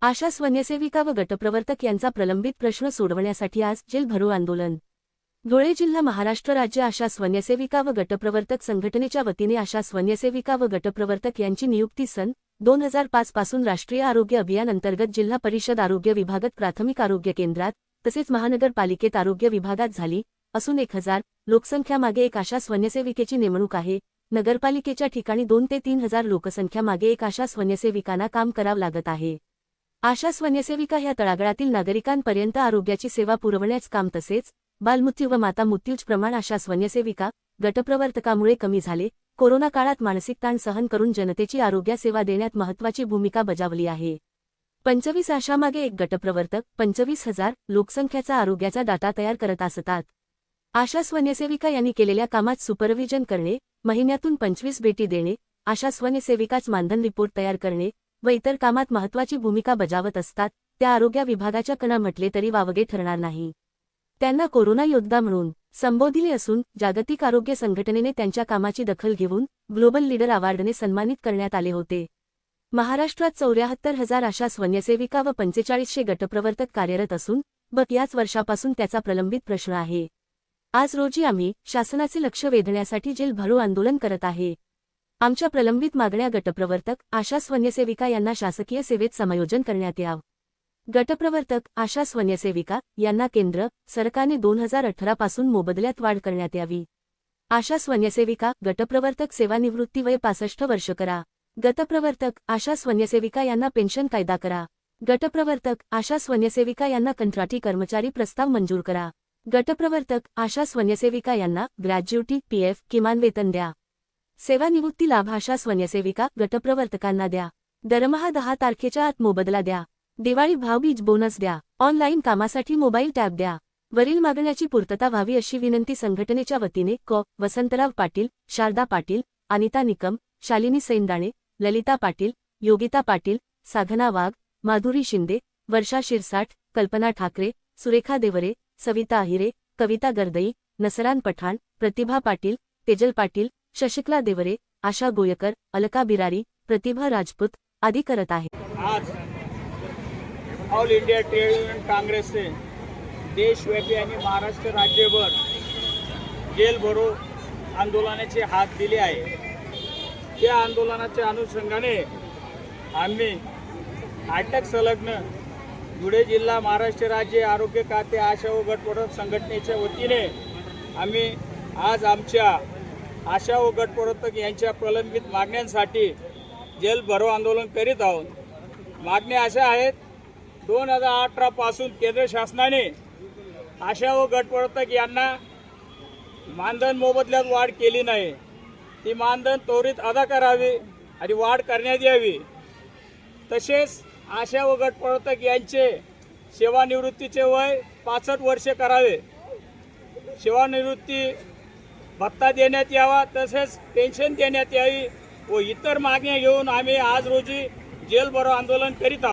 आशा स्वयंसेविका व गटप्रवर्तक यांचा प्रलंबित प्रश्न सोडवण्यासाठी आज जेल भरो आंदोलन। धुळे जिल्हा महाराष्ट्र राज्य आशा स्वयंसेविका व गटप्रवर्तक संघटनेच्या वतीने आशा स्वयंसेविका व गटप्रवर्तक यांची नियुक्ती सन 2005 पासून राष्ट्रीय आरोग्य अभियान अंतर्गत जिल्हा परिषद आरोग्य विभागात प्राथमिक आरोग्य केंद्रात तसेच महानगरपालिकेत आरोग्य विभागात झाली असून 1000 लोकसंख्यामागे एक आशा स्वयंसेविकेची नेमणूक आहे। नगरपालिकेच्या ठिकाणी 2 ते 3000 लोकसंख्यामागे एक आशा स्वयंसेविकांना काम करावं लागत आहे। आशा स्वयंसेविका ह्या तळागाळातील नागरिकांपर्यंत आरोग्याची सेवा पुरवण्याचं काम तसेच बालमृत्यू व माता मृत्यूचे प्रमाण आशा स्वयंसेविका गटप्रवर्तकामुळे कमी झाले। कोरोना काळात मानसिक ताण सहन करून जनतेची आरोग्य सेवा देण्यात महत्त्वाची भूमिका बजावली आहे। 25 आशामागे एक गटप्रवर्तक 25,000 लोकसंख्येचा आरोग्याचा डाटा तयार करत असतात। आशा स्वयंसेविका यांनी केलेल्या कामात सुपरविजन करणे, महिन्यातून 25 भेटी देणे, आशा स्वयंसेविकाच मानधन रिपोर्ट तयार करणे व इतर कामात महत्त्वाची भूमिका बजावत असतात। त्या आरोग्य विभागाच्या कणा म्हटले तरी वावगे ठरणार नाही। त्यांना कोरोना योद्धा म्हणून संबोधिले असून जागतिक आरोग्य संघटनेने त्यांच्या कामाची दखल घेऊन ग्लोबल लीडर अवॉर्डने सन्मानित करण्यात आले होते। महाराष्ट्रात 74,000 आशा स्वयंसेविका व 4500 गटप्रवर्तक कार्यरत असून याच वर्षापासून त्याचा प्रलंबित प्रश्न आहे। आज रोजी आम्ही शासनाचे लक्ष वेधण्यासाठी जेल भरो आंदोलन करत आहे। आमच्या प्रलंबित मागण्या गटप्रवर्तक आशा स्वयंसेविका यांना शासकीय सेवेत समायोजन करण्यात यावं। गटप्रवर्तक आशा स्वयंसेविका यांना केंद्र सरकारने 2018 पासून मोबदल्यात वाढ करण्यात यावी। आशा स्वयंसेविका गटप्रवर्तक सेवानिवृत्ती वय 65 वर्ष करा। गटप्रवर्तक आशा स्वयंसेविका यांना पेन्शन कायदा करा। गटप्रवर्तक आशा स्वयंसेविका यांना कंत्राटी कर्मचारी प्रस्ताव मंजूर करा। गटप्रवर्तक आशा स्वयंसेविका यांना ग्रॅज्युटी पीएफ किमान वेतन द्या। सेवानिवृत्ती लाभ आशा स्वयंसेविका गटप्रवर्तकांना द्या। दरमहा 10 तारखेच्या आत मोबदला द्या। दिवाळी भाऊबीज बोनस द्या। ऑनलाईन कामासाठी मोबाईल टॅब द्या। वरील मागण्याची पूर्तता व्हावी अशी विनंती संघटनेच्या वतीने वसंतराव पाटील, शारदा पाटील, अनिता निकम, शालिनी सैंदाणे, ललिता पाटील, योगिता पाटील, साधना वाघ, माधुरी शिंदे, वर्षा शिरसाट, कल्पना ठाकरे, सुरेखा देवरे, सविता अहिरे, कविता गर्दई, नसरान पठाण, प्रतिभा पाटील, तेजल पाटील, शशिकला देवरे, आशा गोयकर, अलका बिरारी, प्रतिभा राजपूत आदी करत आहे। आज ऑल इंडिया ट्रेड युनियन काँग्रेसने देशव्यापी आणि महाराष्ट्र राज्यभर जेल भरो आंदोलनाचे हात दिले आहे। त्या आंदोलनाच्या अनुषंगाने आम्ही अटक संलग्न धुळे जिल्हा महाराष्ट्र राज्य आरोग्य खाते आशा व गटप्रवर्तक संघटनेच्या वतीने आम्ही आज आमच्या आशा व गटप्रवर्तक यांच्या प्रलंबित मागण्यांसाठी जेल भरो आंदोलन करीत आहोत। मागण्या अशा आहेत, 2018 पासून केंद्र शासनाने आशा व गटप्रवर्तक यांना मानधन मोबदल्यात वाढ केली नाही। ती मानधन त्वरित अदा करावी आणि वाढ करण्यात यावी। तसेच आशा व गटप्रवर्तक यांचे सेवानिवृत्तीचे वय 65 वर्षे करावे। सेवानिवृत्ती भत्ता देण्यात यावा, तसेच पेन्शन देण्यात यावी व इतर मागण्या घेऊन आम्ही आज रोजी जेल भरो आंदोलन करीत आहोत।